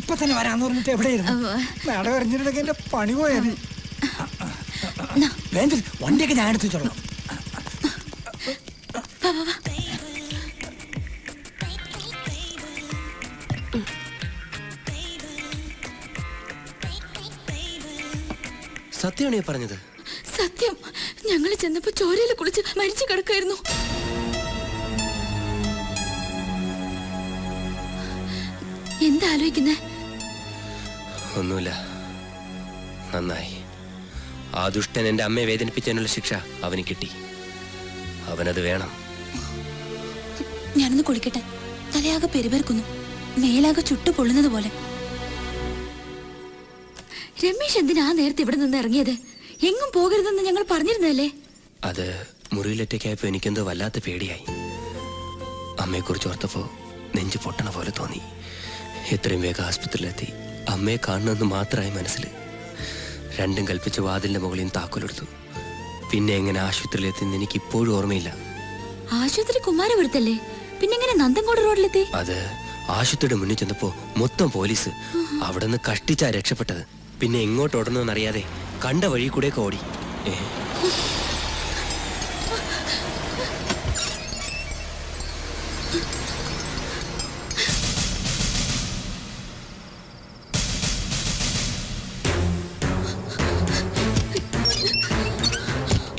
ഇപ്പൊ തന്നെ വരാന്ന് പറഞ്ഞിട്ട് എവിടെയായിരുന്നു? മേടം അറിഞ്ഞിട്ടുണ്ടെങ്കിൽ എന്റെ പണി പോയത്. വണ്ടിയൊക്കെ ഞാൻ എടുത്തു വെച്ചോളാം. സത്യമാണോ പറഞ്ഞത്? സത്യം. ഞങ്ങൾ ചെന്നപ്പോ ചോരയിൽ കുളിച്ച് മരിച്ചു കിടക്കായിരുന്നു. എന്താ ആലോചിക്കുന്നേ? ഒന്നുമില്ല. നന്നായി. ആ ദുഷ്ടൻ എന്റെ അമ്മയെ വേദനിപ്പിച്ചതിനുള്ള ശിക്ഷ അവന് കിട്ടി. അവനത് വേണം. ഞാനൊന്ന് കുളിക്കട്ടെ. തലയാകെ പെരുപെരുക്കുന്നു, മേലാകെ ചുട്ടു പൊള്ളുന്നത് പോലെ. രമേശ് എന്തിനാ നേരത്തെ ഇവിടെ നിന്ന് ഇറങ്ങിയത്? എങ്ങും പോകരുതെന്ന് ഞങ്ങൾ പറഞ്ഞിരുന്നല്ലേ? അത് മുറിയിലൊറ്റയ്ക്കായപ്പോ എനിക്കെന്തോ വല്ലാത്ത പേടിയായി. അമ്മയെക്കുറിച്ച് ഓർത്തപ്പോ നെഞ്ചു പൊട്ടണ പോലെ തോന്നി. എത്രയും വേഗം ആസ്പത്രിയിലെത്തി അമ്മയെ കാണണമെന്ന് മാത്രമായി മനസ്സിൽ. രണ്ടും കൽപ്പിച്ച് വാതിലിന്റെ മുകളിൽ താക്കോലെടുത്തു. പിന്നെ എങ്ങനെ ആശുപത്രിയിലെത്തിന്ന് എനിക്ക് ഇപ്പോഴും ഓർമ്മയില്ല. ആശുപത്രി കുമാരപുരത്തല്ലേ? പിന്നെ എങ്ങനെ നന്ദൻകോട് റോഡിലെത്തി? അത് ആശുപത്രിയുടെ മുന്നിൽ ചെന്നപ്പോ മൊത്തം പോലീസ്. അവിടെ നിന്ന് കഷ്ടിച്ചാ രക്ഷപ്പെട്ടത്. പിന്നെ എങ്ങോട്ട് ഓടണമെന്നറിയാതെ കണ്ട വഴി കൂടെയൊക്കെ ഓടി.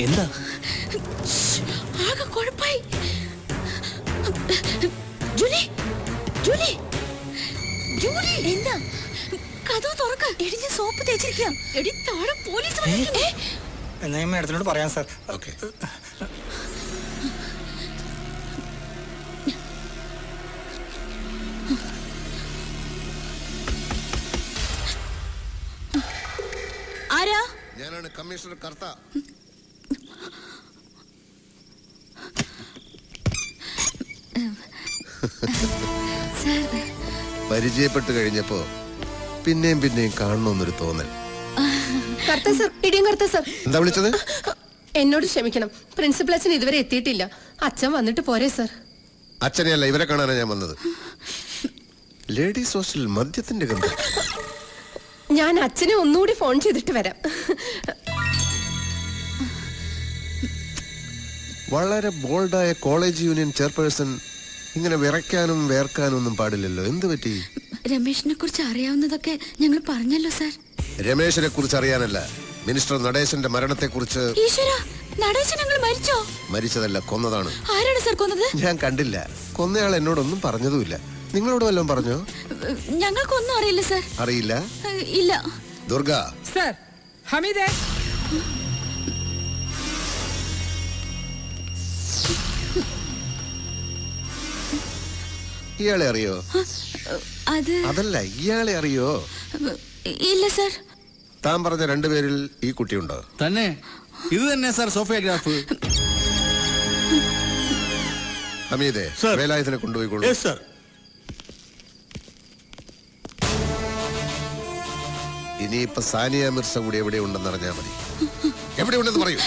എന്താ? ആകെ കുഴപ്പായി. ജൂലി, ജൂലി, ജൂലി, എന്താ? കഥ തുറക്ക്. എടി, ഞാൻ സോപ്പ് തേച്ചിരിക്കാം. എടി, താഴെ പോലീസ് വന്നിട്ടുണ്ട്. എന്നാ ഞാൻ മേഡത്തിനോട് പറയാം സാർ. ഓക്കെ. ആരാ? ഞാനാണ് കമ്മീഷണർ കർത്ത. പരിചയപ്പെട്ട് കഴിഞ്ഞപ്പോ പിന്നെയും പിന്നെയും കാണണമെന്നൊരു തോന്നൽ. എന്താ വിളിച്ചത്? എന്നോട് ക്ഷമിക്കണം, പ്രിൻസിപ്പൽ അച്ഛൻ ഇതുവരെ എത്തിയിട്ടില്ല. അച്ഛൻ വന്നിട്ട് പോരെ സർ? അച്ഛനെയല്ല, ഇവരെ കാണാനാണ് ഞാൻ വന്നത്. ലേഡീസ് ഹോസ്റ്റലിൽ മദ്യത്തിന്റെ ഗന്ധം. ഞാൻ അച്ഛനെ ഒന്നുകൂടി ഫോൺ ചെയ്തിട്ട് വരാം. വളരെ ബോൾഡായ കോളേജ് യൂണിയൻ ചെയർപേഴ്സൺ ഇങ്ങനെ വിറയ്ക്കാനും വേർക്കാനും ഒന്നും പാടില്ലല്ലോ. എന്ത് പറ്റി? രമേശിനെ കുറിച്ച് അറിയാവുന്നതൊക്കെ ഞങ്ങൾ പറഞ്ഞല്ലോ സാർ. രമേശിനെ കുറിച്ച് അറിയാനല്ല, മിനിസ്റ്റർ നടേശന്റെ മരണത്തെ കുറിച്ച്. മരിച്ചതല്ല, കൊന്നതാണ്. ആരാണ് സാർ കൊന്നത്? ഞാൻ കണ്ടില്ല. കൊന്നയാൾ എന്നോടൊന്നും പറഞ്ഞതുമില്ല. നിങ്ങളോട് വല്ലതും പറഞ്ഞോ? ഞങ്ങൾക്കൊന്നും അറിയില്ല സാർ. അറിയില്ല? ഇല്ല. ദുർഗ സാർ. ഹമീദേ, ഇയാളെ അറിയോ? അതല്ല, ഇയാളെ അറിയോ? ഇല്ല സാർ. താൻ പറഞ്ഞ രണ്ടുപേരിൽ ഈ കുട്ടിയുണ്ടോ? തന്നെ. ഇത് തന്നെ സാർ സോഫിയോഗ്രാഫ്. ഹമീദേ, വേലായുധനെ കൊണ്ടുപോയിക്കോളൂ. ഇനിയിപ്പൊ സാനിയ മിർസ കൂടി എവിടെ ഉണ്ടെന്ന് അറിഞ്ഞാ മതി. എവിടെ ഉണ്ടെന്ന് പറയൂ.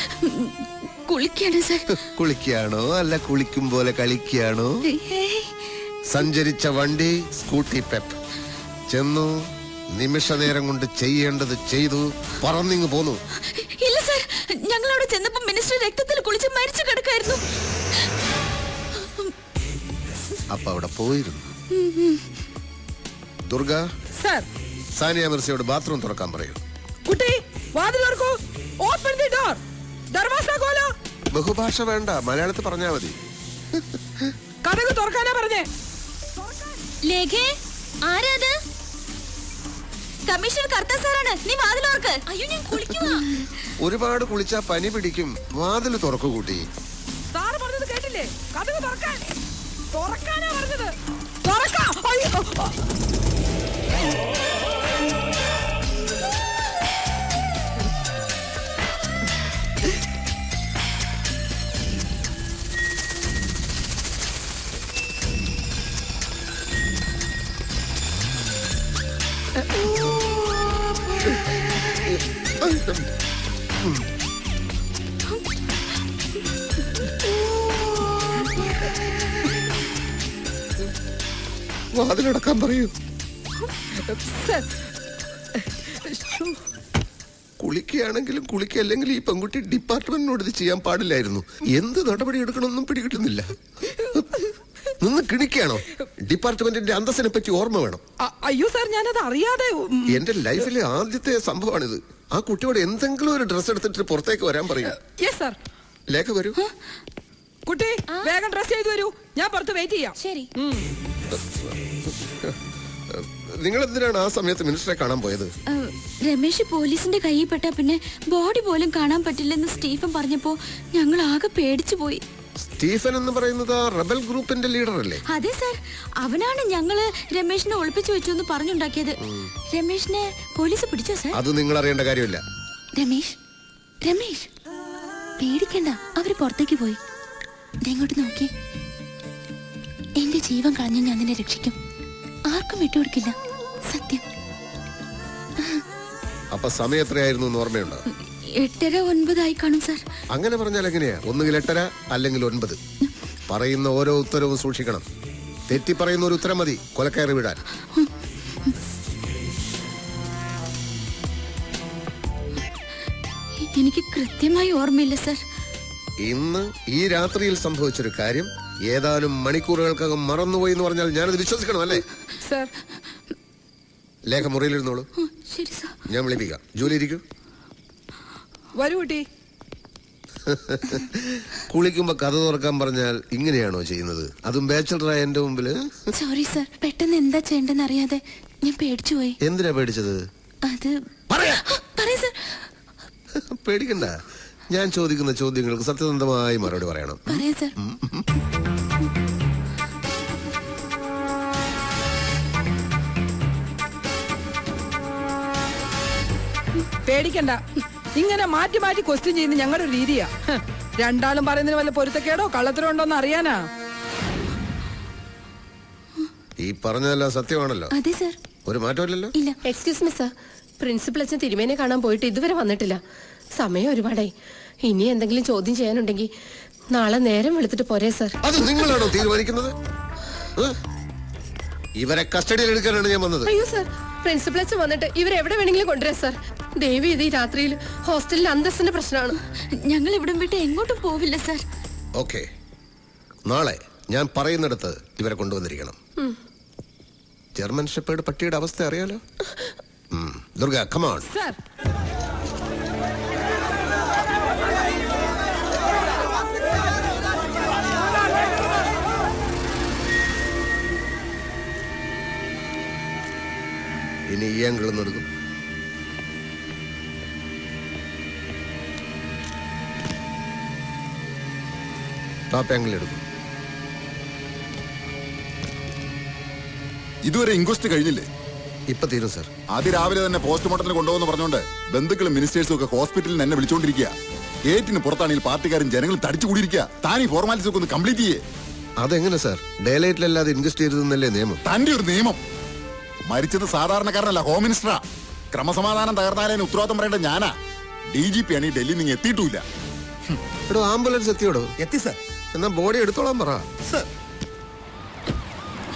കുളിക്കാണ് സാർ. കുളിക്കാണോ അല്ല കുളിക്കും പോലെ കളിക്കാണോ? സഞ്ചരിച്ച വണ്ടി സ്കൂട്ടി പെപ്പ്. ചെന്നു, നിമിഷ നേരം കൊണ്ട് ചെയ്യേണ്ടത് ചെയ്തു, പറന്നിങ് പോന്നു. ഇല്ല സാർ, ഞങ്ങൾ അവിടെ ചെന്നപ്പോ മിനിസ്റ്റർ രക്തത്തിൽ കുളിച്ച് മരിച്ചു കിടക്കായിരുന്നു. അപ്പൊ അവിടെ പോയിരുന്നു. ദുർഗ സാർ, സാനിയ മിർസയോട് ബാത്റൂം തുറക്കാൻ പറയൂ. കുട്ടി, വാതിൽ തുറക്കൂ. Open the door. ദർവാസ ഖോലോ. ബഹുഭാഷ വേണ്ട, മലയാളത്തിൽ പറഞ്ഞാ മതി. കതക് തുറക്കാനാ പറഞ്ഞേ. ലേഖേ, ആരാത്? കമ്മീഷണർ കർത്ത സാറാണ്. നീ വാതിൽ തുറക്ക്. അയ്യോ, ഞാൻ കുളിക്കുവാ. ഒരുപാട് കുളിച്ചാ പനി പിടിക്കും. വാതിൽ തുറക്കു കൂട്ടി. സാറ് പറഞ്ഞത് കേട്ടില്ലേ? കതക് തുറക്കാൻ. തുറക്കാനാ പറഞ്ഞത്. തുറക്കാം. അയ്യോ, വാതിലടക്കാൻ പറയൂ. സർ കുളിക്കുകയാണെങ്കിലും കുളിക്കല്ലെങ്കിലും ഈ പെൺകുട്ടി ഡിപ്പാർട്ട്മെന്റിനോട് ഇത് ചെയ്യാൻ പാടില്ലായിരുന്നു. എന്ത് നടപടി എടുക്കണമെന്നും പിടികിട്ടുന്നില്ല. നിന്ന് കിണിക്കുകയാണോ? ഡിപ്പാർട്ട്മെന്റിന്റെ അന്തസ്സിനെ പറ്റി ഓർമ്മ വേണം. അയ്യോ സാർ, ഞാനത് അറിയാതെ. എന്റെ ലൈഫിലെ ആദ്യത്തെ സംഭവമാണിത്. ആ കുട്ടിയോട് എന്തെങ്കിലും ഒരു ഡ്രസ് എടുത്തിട്ട് പുറത്തേക്ക് വരാൻ പറയും. Yes sir. ലേഖ വരൂ. കുട്ടി വേഗം ഡ്രസ് ചെയ്തു വരൂ, ഞാൻ പുറത്ത് വെയിറ്റ് ചെയ്യാം. ശരി. നിങ്ങൾ എന്തിനാണ് ആ സമയത്ത് മിനിസ്റ്ററെ കാണാൻ പോയത്? രമേശ് പോലീസിന്റെ കയ്യിൽ പെട്ട പിന്നെ ബോഡി പോലും കാണാൻ പറ്റില്ലെന്ന് സ്റ്റീഫൻ പറഞ്ഞപ്പോ ഞങ്ങൾ ആകെ പേടിച്ചു പോയി. സ്റ്റീഫൻ എന്ന് പറയുന്നത് ആ റബൽ ഗ്രൂപ്പിന്റെ ലീഡർ അല്ലേ? അതെ സാർ, അവനാണ് ഞങ്ങള് രമേശിനെ ഒളിപ്പിച്ചു വെച്ചു എന്ന് പറഞ്ഞുണ്ടാക്കിയത്. രമേശിനെ പോലീസ് പിടിച്ചോ സാർ? അത് നിങ്ങൾ അറിയേണ്ട കാര്യമില്ല. രമേശ് രമേശ് പേടിക്കണ്ട, അവര് പുറത്തേക്ക് പോയി. ഇങ്ങോട്ട് നോക്കി. എന്റെ ജീവൻ കളഞ്ഞ് ഞാൻ നിന്നെ രക്ഷിക്കും. ആർക്കും വിട്ടുകൊടുക്കില്ല, സത്യം. അപ്പൊ സമയം എത്രയായിരുന്നു എന്ന് ഓർമ്മയുണ്ടോ? 8:30 9 കാണും സാർ. അങ്ങനെ പറഞ്ഞാൽ എങ്ങനെയാ? ഒന്നുകിൽ 8:30 അല്ലെങ്കിൽ 9. പറയുന്ന ഓരോ ഉത്തരവും സൂക്ഷിക്കണം. തെറ്റി പറയുന്ന ഒരു ഉത്തരം മതി കൊലക്കയറി വിടാൻ. എനിക്ക് കൃത്യമായി ഓർമ്മയില്ല സാർ. ഇന്ന് ഈ രാത്രിയിൽ സംഭവിച്ചൊരു കാര്യം ഏതാനും മണിക്കൂറുകൾക്കകം മറന്നുപോയി എന്ന് പറഞ്ഞാൽ ഞാനത് വിശ്വസിക്കണം അല്ലേ? സാർ ലേഖ മുറിയിലിരുന്നോളൂ. ശരി സാർ. ഞാൻ വിളിപ്പിക്കാം. ജോലി ഇരിക്കും. വരൂ കുട്ടി. കുളിക്കുമ്പോ കഥ തുറക്കാൻ പറഞ്ഞാൽ ഇങ്ങനെയാണോ ചെയ്യുന്നത്? അതും ബാച്ചലറായ എന്റെ മുമ്പില്. സോറി സാർ, പെട്ടെന്ന് എന്താ ചെയ്യേണ്ടെന്ന് അറിയാതെ ഞാൻ പേടിച്ചു പോയി. എന്തിനാ പേടിച്ചത്? അത് പറയാ സാർ. പേടിക്കണ്ട. ഞാൻ ചോദിക്കുന്ന ചോദ്യങ്ങൾക്ക് സത്യസന്ധമായി മറുപടി പറയണം. പറയാം സാർ. പേടിക്കണ്ട, ഇങ്ങനെ മാറ്റി മാറ്റി ക്വസ്റ്റ്യൻ ചെയ്യുന്ന ഞങ്ങളുടെ ഒരു രീതിയാ. രണ്ടാളും പറയുന്നതിന് വല്ല പൊരുത്തക്കേടോ കള്ളത്തരോ ഉണ്ടോന്ന് അറിയാനാ. ഈ പറഞ്ഞതെല്ലാം സത്യമാണല്ലോ? അതെ സാർ. ഒരു മാറ്റമില്ലല്ലോ? ഇല്ല. എക്സ്ക്യൂസ് മി സാർ, പ്രിൻസിപ്പൽ അച്ഛൻ തിരുമേനെ കാണാൻ പോയിട്ട് ഇതുവരെ വന്നിട്ടില്ല. സമയം ഒരുപാടായി. ഇനി എന്തെങ്കിലും ചോദ്യം ചെയ്യാനുണ്ടെങ്കിൽ നാളെ നേരം വെളുത്തിട്ട് പോരേ സാർ? അത് നിങ്ങളാണോ തീരുമാനിക്കുന്നത്? ഇവരെ കസ്റ്റഡിയിൽ എടുക്കാനാണ് ഞാൻ വന്നത്. അയ്യോ സാർ, പ്രിൻസിപ്പൽ അച്ഛൻ വന്നിട്ട് ഇവരെവിടെ വേണമെങ്കിലും കൊണ്ടുവരാം സാർ. ദേവി ഇത് ഈ രാത്രിയിൽ ഹോസ്റ്റലിൽ അന്തസ്സിന്റെ പ്രശ്നമാണ്. ഞങ്ങൾ ഇവിടം വിട്ട് എങ്ങോട്ടും പോവില്ല സാർ. ഓക്കെ, നാളെ ഞാൻ പറയുന്നിടത്ത് ഇവരെ കൊണ്ടുവന്നിരിക്കണം. ജർമ്മൻ ഷെപ്പേർഡ് പട്ടിയുടെ അവസ്ഥ അറിയാലോ? Durga, come on. സാർ ഇനി ഈ ആംഗിൾ എടുക്കും. ടോപ്പ് ആംഗിൾ എടുക്കും. ഇതുവരെ ഇൻക്വസ്റ്റ് കഴിഞ്ഞില്ലേ? ഇപ്പൊ തീരും സാർ. ആദ്യ രാവിലെ തന്നെ പോസ്റ്റ്മോർട്ടത്തിന് കൊണ്ടുപോകുന്ന പറഞ്ഞോണ്ട് ബന്ധുക്കളും മിനിസ്റ്റേഴ്സും ഒക്കെ ഹോസ്പിറ്റലിൽ എന്നെ വിളിച്ചോണ്ടിരിക്കുക. ഗേറ്റിന് പുറത്താണെങ്കിൽ പാർട്ടിക്കാരും ജനങ്ങളും തടിച്ചു കൂടിയിരിക്കുക. താൻ ഈ ഫോർമാലിറ്റീസ് ഒക്കെ ഒന്ന് കംപ്ലീറ്റ് ചെയ്യേ. അതെങ്ങനെ സാർ? ഡേലൈറ്റിലല്ലാതെ ഇൻക്വസ്റ്റ് ചെയ്തതെന്നല്ലേ നിയമം? തന്റെ ഒരു നിയമം. മരിച്ചത് സാധാരണക്കാരനല്ല, ഹോം മിനിസ്റ്ററാ. ക്രമസമാധാനം തകർന്നാലതിന് ഉത്തരവാദിത്തം പറയേണ്ട ഞാനാ. DGP ആണ് ഈ ഡൽഹി നിങ്ങൾ എത്തിയിട്ടില്ല. എടോ, ആംബുലൻസ് എത്തിയോടോ? എത്തി സർ. എന്നാ ബോഡി എടുത്തോളാൻ പറ. സർ,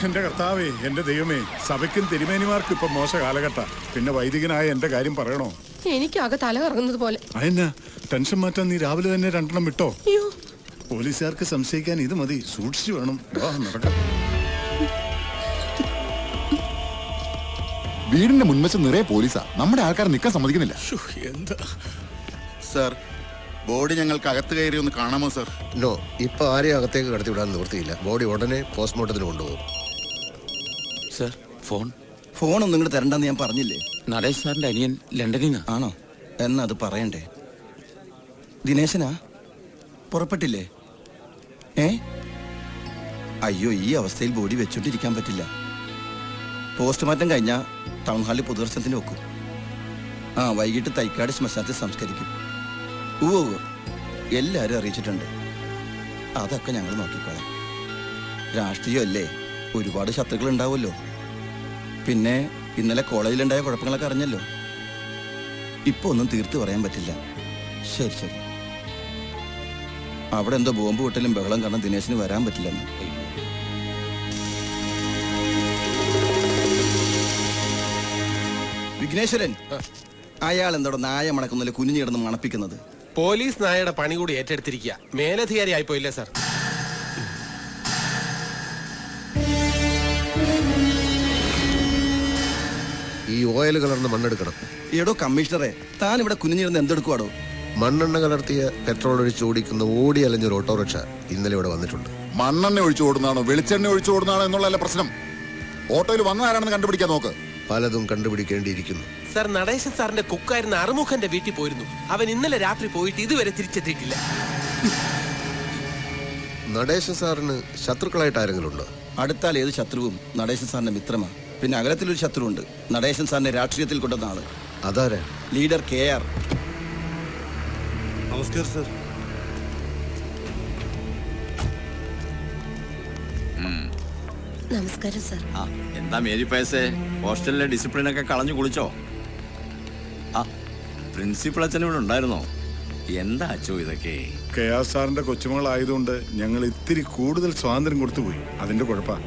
എന്റെ കർത്താവേ, എന്റെ ദൈവമേ, സഭയ്ക്കും തിരുമേനിമാർക്കും ഇപ്പൊ മോശ കാലഘട്ട. പിന്നെ വൈദികനായ എന്റെ കാര്യം പറയണോ? എനിക്കാകെ തല കറങ്ങുന്നത് പോലെ. അതെന്നാ ടെൻഷൻ മാറ്റാൻ നീ രാവിലെ തന്നെ 2 വിട്ടോ? അയ്യോ, പോലീസുകാർക്ക് സംശയിക്കാൻ ഇത് മതി. സൂക്ഷിച്ചു വേണം. നടക്കാം. വീടിന്റെ മുൻവശം നിറയെ പോലീസാ. നമ്മുടെ ആൾക്കാർ നിൽക്കാൻ സമ്മതിക്കുന്നില്ല. എന്താ സർ, ബോഡി ഞങ്ങൾക്ക് അകത്ത് കയറി ഒന്ന് കാണാമോ സർ? നോ, ഇപ്പൊ ആരെയും അകത്തേക്ക് കടത്തി വിടാൻ നിവൃത്തിയില്ല. ബോഡി ഉടനെ പോസ്റ്റ്മോർട്ടത്തിന് കൊണ്ടുപോകും. സർ, ഫോണൊന്നും ഇങ്ങോട്ട് തരണ്ടെന്ന് ഞാൻ പറഞ്ഞില്ലേ? നടേശ് സാറിന്റെ അനിയൻ ലണ്ടനിൽ നിന്ന്. ആണോ? എന്നാ അത് പറയണ്ടേ. ദിനേശനാ പുറപ്പെട്ടില്ലേ? അയ്യോ, ഈ അവസ്ഥയിൽ ബോഡി വെച്ചോണ്ടിരിക്കാൻ പറ്റില്ല. പോസ്റ്റ്മോർട്ടം കഴിഞ്ഞാൽ ടൗൺ ഹാളിൽ പൊതുദർശനത്തിന് വെക്കും. വൈകിട്ട് തൈക്കാട് ശ്മശാനത്തിൽ സംസ്കരിക്കും. എല്ലാവരും അറിയിച്ചിട്ടുണ്ട്. അതൊക്കെ ഞങ്ങൾ നോക്കിക്കോളാം. രാഷ്ട്രീയമല്ലേ, ഒരുപാട് ശത്രുക്കൾ ഉണ്ടാവുമല്ലോ. പിന്നെ ഇന്നലെ കോളേജിലുണ്ടായ കുഴപ്പങ്ങളൊക്കെ അറിഞ്ഞല്ലോ. ഇപ്പൊ ഒന്നും തീർത്ത് പറയാൻ പറ്റില്ല. ശരി ശരി. അവിടെ എന്തോ ബോംബ് പൊട്ടലും ബഹളം കാരണം ദിനേശിന് വരാൻ പറ്റില്ലെന്ന്. വിഘ്നേശ്വരൻ, അയാൾ എന്തോടെ നായ മണക്കുന്നില്ല കുനിഞ്ഞു കിടന്ന് മണപ്പിക്കുന്നത്? പോലീസ് നായയുടെ പണി കൂടി ഏറ്റെടുത്തിരിക്കുക. മേലധികാരി ആയിപ്പോയില്ലേ സാർ? ഈ ഓയിൽ കലർന്ന് മണ്ണെടുക്കണം. എടോ കമ്മീഷണറെ, താൻ ഇവിടെ കുനിഞ്ഞിരുന്ന് എന്തെടുക്കുവാടോ? മണ്ണെണ്ണ കലർത്തിയ പെട്രോൾ ഒഴിച്ച് ഓടിക്കുന്ന ഓടി അലഞ്ഞൊരു ഓട്ടോറിക്ഷ ഇന്നലെ ഇവിടെ വന്നിട്ടുണ്ട്. മണ്ണെണ്ണ ഒഴിച്ചു ഓടുന്നതാണോ വെളിച്ചെണ്ണ ഒഴിച്ചു ഓടുന്നതാണോ എന്നുള്ളതല്ല പ്രശ്നം. ഓട്ടോയിൽ വന്നതാരാണെന്ന് കണ്ടുപിടിക്കാൻ നോക്ക്. പലതും കണ്ടുപിടിക്കേണ്ടിയിരിക്കുന്നു. സാർ, നടേശൻ സാറിന്റെ കുക്കായിരുന്ന അറുമുഖന്റെ വീട്ടിൽ പോയിരുന്നു. അവൻ ഇന്നലെ രാത്രി പോയിട്ട് ഇതുവരെ തിരിച്ചെത്തിയിട്ടില്ല. നടേശൻ സാറിന് ശത്രുക്കളായിട്ട് ആരെങ്കിലും ഉണ്ടോ? അടുത്താൽ ഏത് ശത്രുവും നടേശൻ സാറിന്റെ മിത്രമാണ്. പിന്നെ അകലത്തിലൊരു ശത്രുവുണ്ട്, നടേശൻ സാറിനെ രാഷ്ട്രീയത്തിൽ കൊണ്ടുവന്ന ആള്. അതാരാ? Leader KR. നമസ്കാരം സർ. നമസ്കാരം സാർ. എന്താ മേരി പയസേ, ഹോസ്റ്റലിലെ ഡിസിപ്ലിനൊക്കെ കളഞ്ഞു കുളിച്ചോ? പ്രിൻസിപ്പൾ അച്ഛൻ ഇവിടെ ഉണ്ടായിരുന്നോ? എന്താ അച്ചോ ഇതൊക്കെ? KR സാറിന്റെ കൊച്ചുമകളായതുകൊണ്ട് ഞങ്ങൾ ഇത്തിരി കൂടുതൽ സ്വാതന്ത്ര്യം കൊടുത്തുപോയി. അതിന്റെ കുഴപ്പാ.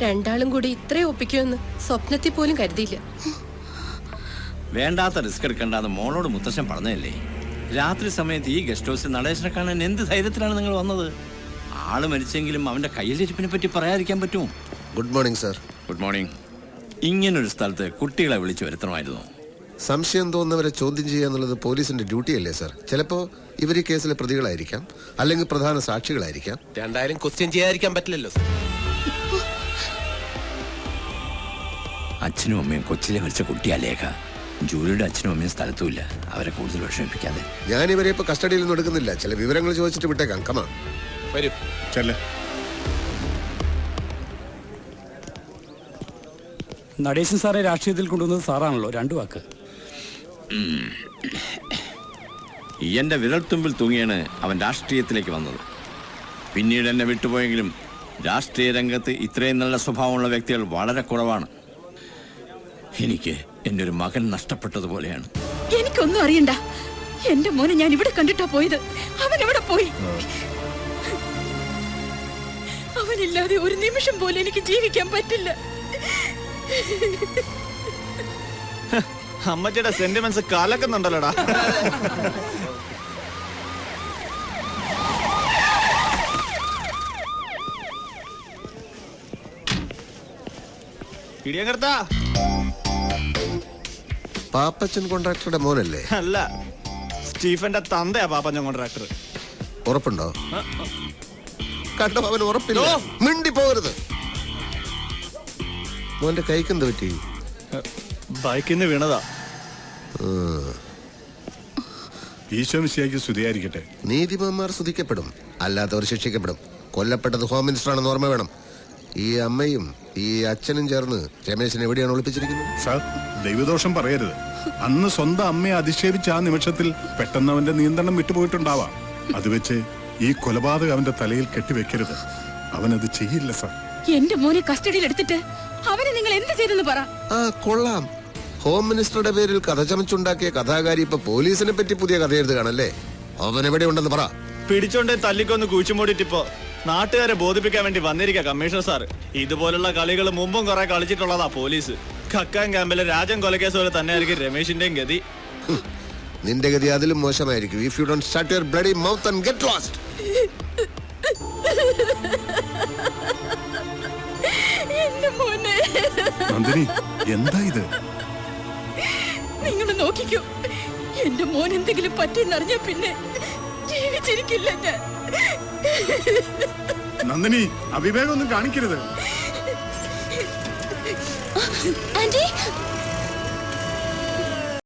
രണ്ടാളും കൂടി ഇത്രയും ഒപ്പിക്കുമെന്ന് സ്വപ്നത്തിൽ പോലും കരുതിയില്ല. വേണ്ടാത്ത റിസ്ക് എടുക്കണ്ടെന്ന് മോളോട് മുത്തശ്ശൻ പറഞ്ഞതല്ലേ? രാത്രി സമയത്ത് ഈ ഗസ്റ്റ് ഹൗസിൽ നടേശനെ കാണാൻ എന്ത് ധൈര്യത്തിലാണ് നിങ്ങൾ വന്നത്? ആള് മരിച്ചെങ്കിലും അവന്റെ കയ്യിലിരിപ്പിനെ പറ്റി പറയാതിരിക്കാൻ പറ്റുമോ? Good morning sir. Good morning. ഇങ്ങനൊരു സ്ഥലത്ത് കുട്ടികളെ വിളിച്ചു വരുത്തണമായിരുന്നു. സംശയം തോന്നുന്നവരെ ചോദ്യം ചെയ്യുക എന്നുള്ളത് പോലീസിന്റെ ഡ്യൂട്ടി അല്ലേ സാർ? ചിലപ്പോ ഇവർ ഈ കേസിലെ പ്രതികളായിരിക്കാം, അല്ലെങ്കിൽ പ്രധാന സാക്ഷികളായിരിക്കാം. രണ്ടായാലും ക്വസ്റ്റ്യൻ ചെയ്യാതിരിക്കാൻ പറ്റില്ലല്ലോ സാർ. അച്ഛനും അമ്മയും കൊച്ചിലെ മരിച്ച കുട്ടിയാ ലേഖ. ജൂലിയുടെ അച്ഛനും അമ്മയും സ്ഥലത്തുമില്ല. അവരെ കൂടുതൽ വിഷമിപ്പിക്കാതെ. ഞാൻ ഇവരെ ഇപ്പൊ കസ്റ്റഡിയിൽ ഒന്നും എടുക്കുന്നില്ല. ചില വിവരങ്ങൾ ചോദിച്ചിട്ട് വിട്ടേക്കാം. കമാ വരൂ. ചെല്ലേ. നടേശൻ സാറെ രാഷ്ട്രീയത്തിൽ കൊണ്ടുവന്നത് സാറാണല്ലോ. 2 വാക്ക്. എന്റെ വിരൽത്തുമ്പിൽ തൂങ്ങിയാണ് അവൻ രാഷ്ട്രീയത്തിലേക്ക് വന്നത്. പിന്നീട് എന്നെ വിട്ടുപോയെങ്കിലും രാഷ്ട്രീയ രംഗത്ത് ഇത്രയും നല്ല സ്വഭാവമുള്ള വ്യക്തികൾ വളരെ കുറവാണ്. എനിക്ക് എന്റെ ഒരു മകൻ നഷ്ടപ്പെട്ടതുപോലെയാണ്. എനിക്കൊന്നും അറിയണ്ട. എന്റെ മോനെ ഞാൻ ഇവിടെ കണ്ടിട്ടാ പോയത്. അവൻ എവിടെ പോയി? അവനില്ലാതെ ഒരു നിമിഷം പോലും എനിക്ക് ജീവിക്കാൻ പറ്റില്ല. അമ്മച്ചിയുടെ സെന്റിമെന്റ്സ് കലക്കുന്നുണ്ടല്ലോടാ. ഇടിയങ്കർത്താ. പാപ്പച്ചൻ കോൺട്രാക്ടറുടെ മോനല്ലേ? അല്ല, സ്റ്റീഫന്റെ തന്തയാ പാപ്പച്ചൻ കോൺട്രാക്ടർ. ഉറപ്പുണ്ടോ? കണ്ടോ, അവൻ ഉറപ്പില്ല. മിണ്ടി പോകരുത്. മോന്റെ കൈക്കെന്ത് പറ്റി? ബൈക്കിന്ന് വീണതാ. ഈശോ മിശിഹായ്ക്ക് സ്തുതിയായിരിക്കട്ടെ. നീതിമാന്മാർ സ്തുതിക്കപ്പെടും, അല്ലാത്തവർ ശിക്ഷിക്കപ്പെടും. കൊല്ലപ്പെട്ടത് ഹോം മിനിസ്റ്റർ ആണെന്ന് ഓർമ്മ വേണം. ഈ അമ്മയും ഈ അച്ഛനും ചേർന്ന് രമേശിനെ എവിടെയാണ് ഒളിപ്പിച്ചിരിക്കുന്നത്? സാർ, ദൈവദോഷം പറയരുത്. അന്ന് സ്വന്തം അമ്മയെ അധിക്ഷേപിച്ച ആ നിമിഷത്തിൽ പെട്ടെന്ന് അവന്റെ നിയന്ത്രണം വിട്ടുപോയിട്ടുണ്ടാവാം. അത് വെച്ച് ഈ കൊലപാതകം അവന്റെ തലയിൽ കെട്ടിവെക്കരുത്. അവനത് ചെയ്യില്ല സാർ. എന്റെ മോനെ കസ്റ്റഡിയിൽ എടുത്തിട്ട് അവനെ നിങ്ങൾ എന്ത് ചെയ്തെന്ന് പറ. ആ കൊള്ളാം. ഹോം മിനിസ്റ്ററുടെ പേരിൽ കഥ ചമച്ചുണ്ടാക്കിയ കഥാകാരി ഇപ്പൊ പോലീസിനെ പറ്റി പുതിയ കഥ എഴുതുകയാണല്ലേ? അവൻ എവിടെ ഉണ്ടെന്ന് പറ. പിടിച്ചോണ്ട് തല്ലിക്കൊന്ന് കുഴിച്ചുമൂടിട്ടിപ്പോ നാട്ടുകാരെ ബോധിപ്പിക്കാൻ വേണ്ടി വന്നിരിക്കുക കമ്മീഷണർ സാർ. ഇതുപോലുള്ള കളികൾ മുമ്പും കുറെ കളിച്ചിട്ടുള്ളതാ പോലീസ്. കക്കാൻ ക്യാമ്പിലെ രാജൻ കൊലക്കേസ് പോലെ തന്നെയായിരിക്കും രമേശിന്റെയും ഗതി. നിന്റെ ഗതി അതിലും മോശമായിരിക്കും. If you don't shut your bloody mouth and get lost. Nandini, എന്താ ഇത്? നിങ്ങൾ നോക്കിക്കോ. എന്റെ മോൻ എന്തെങ്കിലും പറ്റിയെന്നറിഞ്ഞ പിന്നെ ജീവിച്ചിരിക്കില്ല ഞാൻ. നന്ദിനി, അവിവേകമൊന്നും കാണിക്കരുത്. ആന്റി